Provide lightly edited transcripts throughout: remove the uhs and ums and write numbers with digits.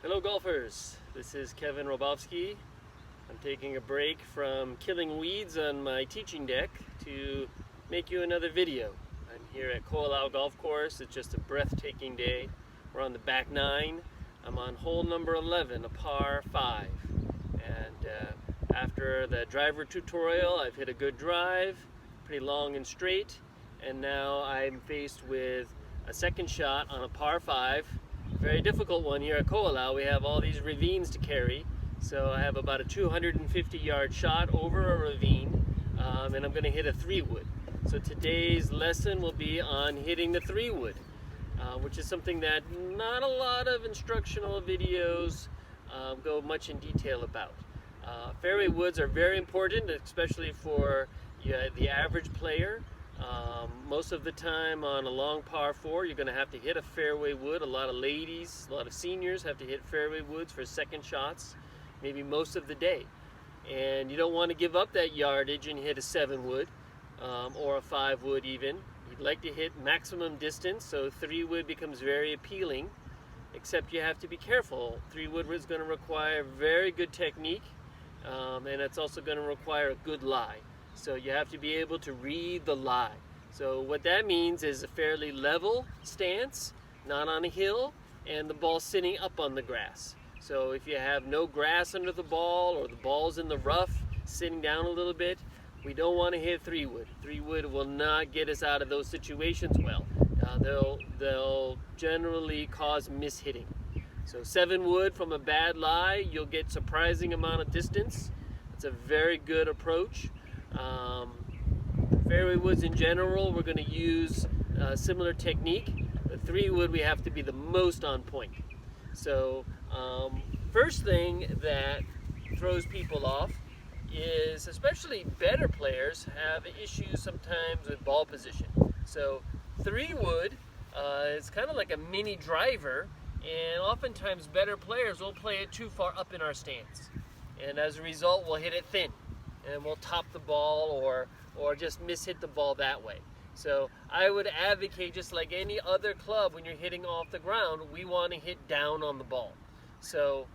Hello golfers, this is Kevin Ralbovsky. I'm taking a break from killing weeds on my teaching deck to make you another video. I'm here at Koalau Golf Course. It's just a breathtaking day. We're on the back nine. I'm on hole number 11, a par 5. And after the driver tutorial, I've hit a good drive, pretty long and straight. And now I'm faced with a second shot on a par 5. Very difficult one here at Koalau. We have all these ravines to carry, so I have about a 250-yard shot over a ravine, and I'm going to hit a 3-wood. So today's lesson will be on hitting the 3-wood, which is something that not a lot of instructional videos go much in detail about. Fairway woods are very important, especially for the average player. Most of the time on a long par 4, you're going to have to hit a fairway wood. A lot of ladies, a lot of seniors have to hit fairway woods for second shots, maybe most of the day. And you don't want to give up that yardage and hit a 7-wood or a 5-wood even. You'd like to hit maximum distance, so 3-wood becomes very appealing, except you have to be careful. 3-wood is going to require very good technique, and it's also going to require a good lie. So you have to be able to read the lie. So what that means is a fairly level stance, not on a hill, and the ball sitting up on the grass. So if you have no grass under the ball or the ball's in the rough, sitting down a little bit, we don't want to hit 3-wood. 3-wood will not get us out of those situations well. They'll generally cause mishitting. So 7-wood from a bad lie, you'll get surprising amount of distance. It's a very good approach. Fairway woods in general, we're going to use similar technique. The 3-wood, we have to be the most on point. So first thing that throws people off is, especially better players have issues sometimes with ball position. So 3-wood is kind of like a mini driver, and oftentimes better players will play it too far up in our stance, and as a result we'll hit it thin and we'll top the ball or just mishit the ball that way. So I would advocate, just like any other club, when you're hitting off the ground, we want to hit down on the ball. So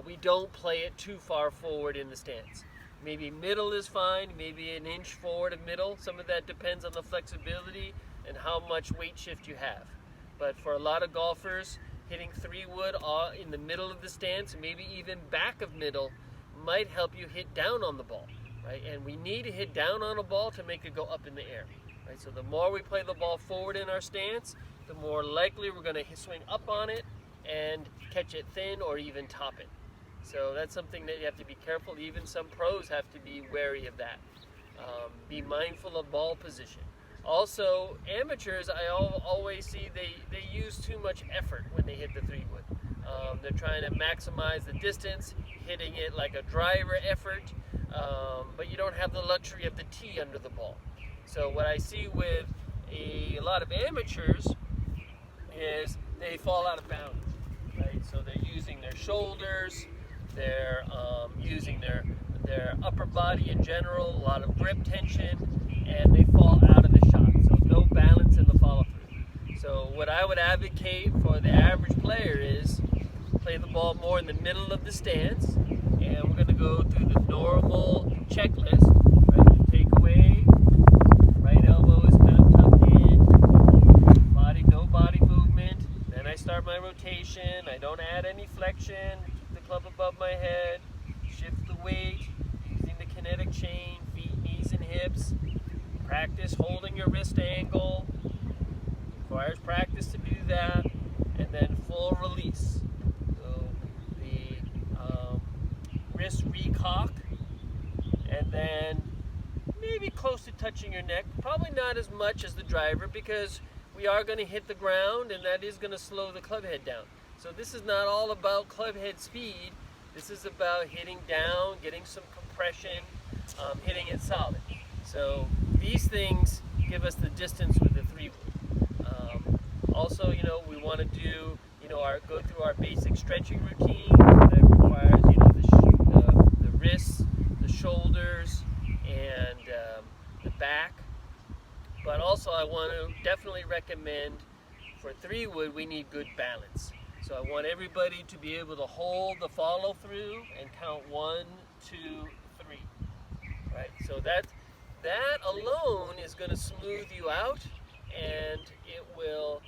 we don't play it too far forward in the stance. Maybe middle is fine, maybe an inch forward of middle. Some of that depends on the flexibility and how much weight shift you have. But for a lot of golfers, hitting 3-wood in the middle of the stance, maybe even back of middle, might help you hit down on the ball. Right? And we need to hit down on a ball to make it go up in the air. Right? So the more we play the ball forward in our stance, the more likely we're going to swing up on it and catch it thin or even top it. So that's something that you have to be careful. Even some pros have to be wary of that. Be mindful of ball position. Also, amateurs, I always see they use too much effort when they hit the 3-wood. They're trying to maximize the distance, hitting it like a driver effort. But you don't have the luxury of the tee under the ball. So what I see with a lot of amateurs is they fall out of bounds, right? So they're using their shoulders, they're using their upper body in general, a lot of grip tension, and they fall out of the shot. So no balance in the follow through. So what I would advocate for the average player is play the ball more in the middle of the stance, and we're going to go through the normal checklist. Right? The takeaway, right elbow is kind of tucked in, no body movement. Then I start my rotation. I don't add any flexion. Keep the club above my head. Shift the weight using the kinetic chain, feet, knees, and hips. Practice holding your wrist angle. Requires practice to do that. And then full release. Wrist recock, and then maybe close to touching your neck, probably not as much as the driver, because we are going to hit the ground and that is going to slow the club head down. So this is not all about club head speed. This is about hitting down, getting some compression, hitting it solid. So these things give us the distance with the 3-wood. Also, we want to do, go through our basic stretching routine that requires, the wrists, the shoulders, and the back. But also I want to definitely recommend for 3-wood we need good balance. So I want everybody to be able to hold the follow through and count 1, 2, 3. Right? So that alone is going to smooth you out, and it will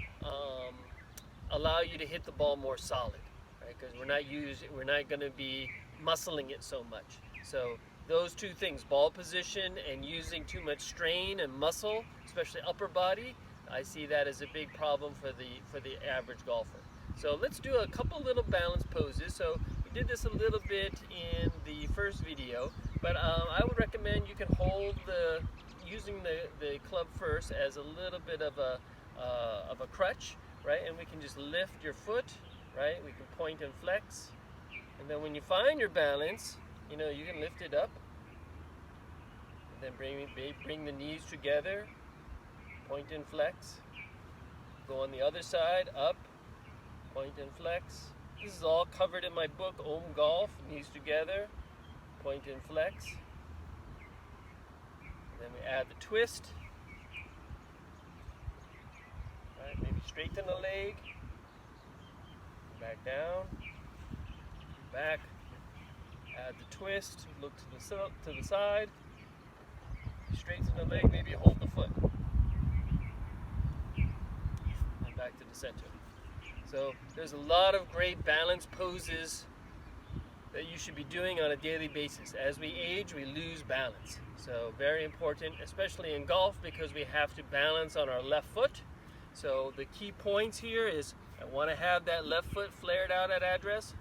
allow you to hit the ball more solid, right? Because we're not going to be muscling it so much. So those two things, ball position and using too much strain and muscle, especially upper body, I see that as a big problem for the average golfer. So let's do a couple little balance poses. So we did this a little bit in the first video, but I would recommend you can hold using the club first as a little bit of a crutch, right? And we can just lift your foot, right? We can point and flex, and then when you find your balance, you know, you can lift it up, and then bring the knees together, point and flex. Go on the other side, up, point and flex. This is all covered in my book, Ohm Golf. Knees together, point and flex. And then we add the twist. Right, maybe straighten the leg. Back down. Back. Add the twist. Look to the side. Straighten the leg. Maybe hold the foot. And back to the center. So there's a lot of great balance poses that you should be doing on a daily basis. As we age, we lose balance. So very important, especially in golf, because we have to balance on our left foot. So the key points here is I want to have that left foot flared out at address,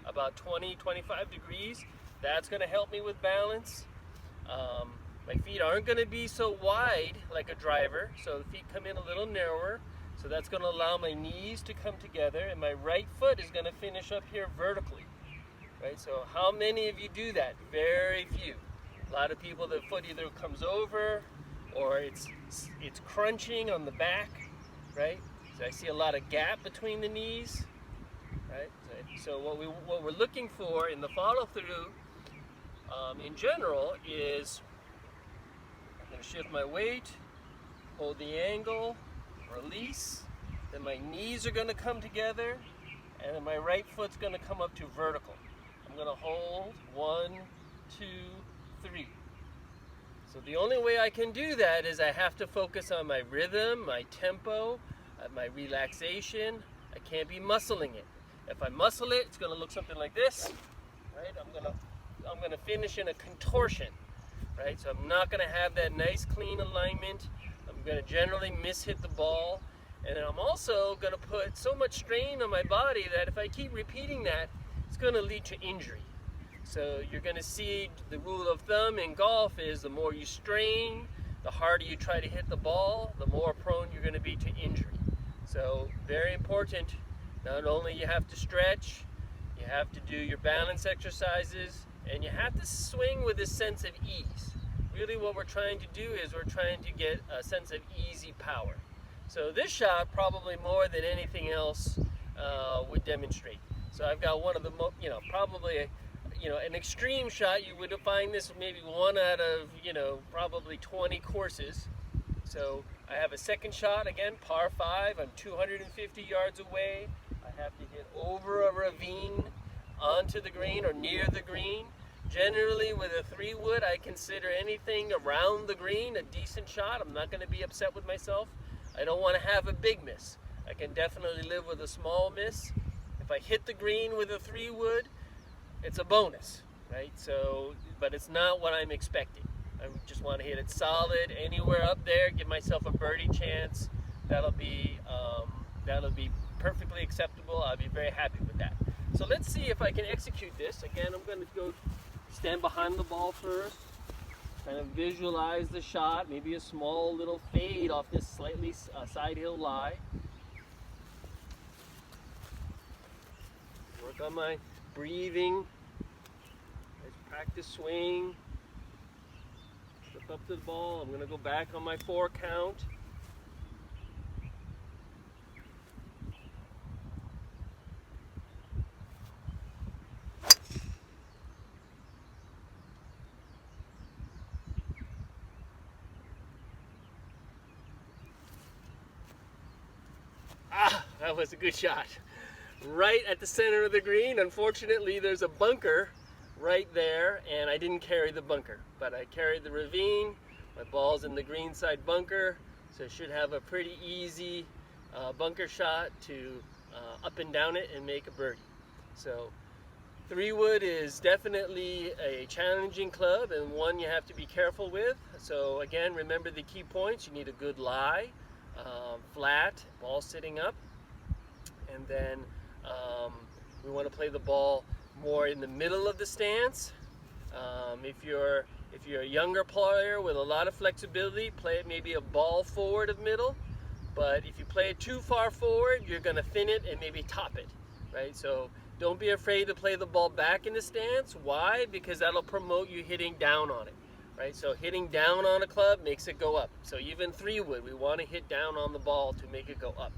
about 20-25 degrees. That's going to help me with balance. My feet aren't going to be so wide like a driver, so the feet come in a little narrower. So that's going to allow my knees to come together, and my right foot is going to finish up here vertically. Right? So how many of you do that? Very few. A lot of people, the foot either comes over or it's crunching on the back, right? So I see a lot of gap between the knees, right? So what we're looking for in the follow through, in general, is I'm going to shift my weight, hold the angle, release, then my knees are going to come together, and then my right foot's going to come up to vertical. I'm going to hold 1, 2, 3. So the only way I can do that is I have to focus on my rhythm, my tempo, my relaxation. I can't be muscling it. If I muscle it, it's going to look something like this, right? I'm going to finish in a contortion, right? So I'm not going to have that nice clean alignment. I'm going to generally mishit the ball, and then I'm also going to put so much strain on my body that if I keep repeating that, it's going to lead to injury. So you're going to see the rule of thumb in golf is the more you strain, the harder you try to hit the ball, the more prone you're going to be to injury. So very important, not only you have to stretch, you have to do your balance exercises, and you have to swing with a sense of ease. Really what we're trying to do is we're trying to get a sense of easy power. So this shot, probably more than anything else, would demonstrate. So I've got one of the probably an extreme shot. You would find this maybe 1 out of probably 20 courses. So I have a second shot, again, par 5. I'm 250 yards away. I have to hit over a ravine onto the green or near the green. Generally, with a 3-wood, I consider anything around the green a decent shot. I'm not going to be upset with myself. I don't want to have a big miss. I can definitely live with a small miss. If I hit the green with a 3-wood, it's a bonus, right? So, but it's not what I'm expecting. I just want to hit it solid, anywhere up there, give myself a birdie chance. That'll be perfectly acceptable. I'll be very happy with that. So let's see if I can execute this. Again, I'm going to go stand behind the ball first, kind of visualize the shot, maybe a small little fade off this slightly side hill lie. Work on my breathing. Let's practice swing. Step up to the ball. I'm going to go back on my 4 count. That was a good shot. right at the center of the green. Unfortunately, there's a bunker right there, and I didn't carry the bunker, but I carried the ravine. My ball's in the green side bunker, so I should have a pretty easy bunker shot to up and down it and make a birdie. So 3-wood is definitely a challenging club and one you have to be careful with. So again, remember the key points. You need a good lie, flat, ball sitting up, and then we want to play the ball more in the middle of the stance. If you're a younger player with a lot of flexibility, play it maybe a ball forward of middle. But if you play it too far forward, you're going to thin it and maybe top it, right? So don't be afraid to play the ball back in the stance. Why? Because that'll promote you hitting down on it, right? So hitting down on a club makes it go up. So even 3-wood, we want to hit down on the ball to make it go up.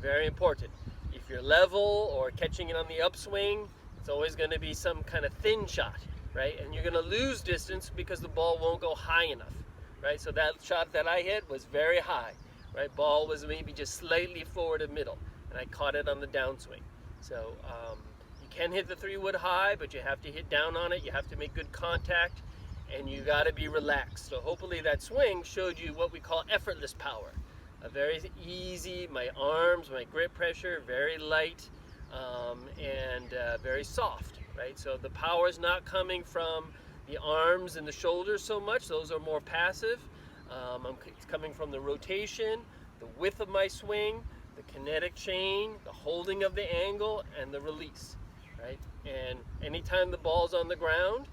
Very important. If you're level or catching it on the upswing, it's always going to be some kind of thin shot, right? And you're going to lose distance because the ball won't go high enough, right? So that shot that I hit was very high, right? Ball was maybe just slightly forward of middle, and I caught it on the downswing. So you can hit the 3-wood high, but you have to hit down on it. You have to make good contact, and you got to be relaxed. So hopefully that swing showed you what we call effortless power. A very easy, my arms, my grip pressure, very light, and very soft, right? So the power is not coming from the arms and the shoulders so much. Those are more passive. It's coming from the rotation, the width of my swing, the kinetic chain, the holding of the angle, and the release, right? And anytime the ball's on the ground,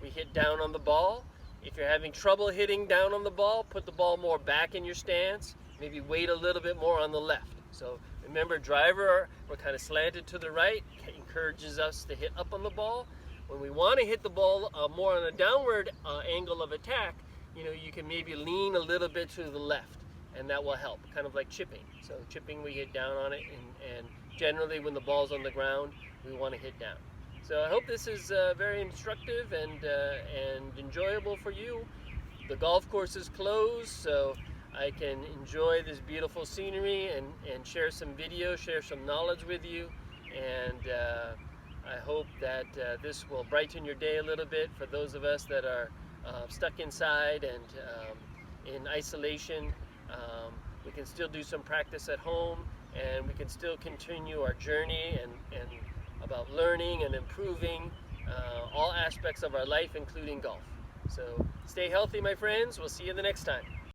we hit down on the ball. If you're having trouble hitting down on the ball, put the ball more back in your stance, maybe weight a little bit more on the left. So remember, driver, we're kind of slanted to the right, encourages us to hit up on the ball. When we want to hit the ball more on a downward angle of attack, you know, you can maybe lean a little bit to the left, and that will help, kind of like chipping. So chipping, we hit down on it, and generally when the ball's on the ground, we want to hit down. So I hope this is very instructive and enjoyable for you. The golf course is closed, so I can enjoy this beautiful scenery and share some video, share some knowledge with you, and I hope that this will brighten your day a little bit for those of us that are stuck inside and in isolation. We can still do some practice at home, and we can still continue our journey and about learning and improving all aspects of our life, including golf. So stay healthy, my friends. We'll see you the next time.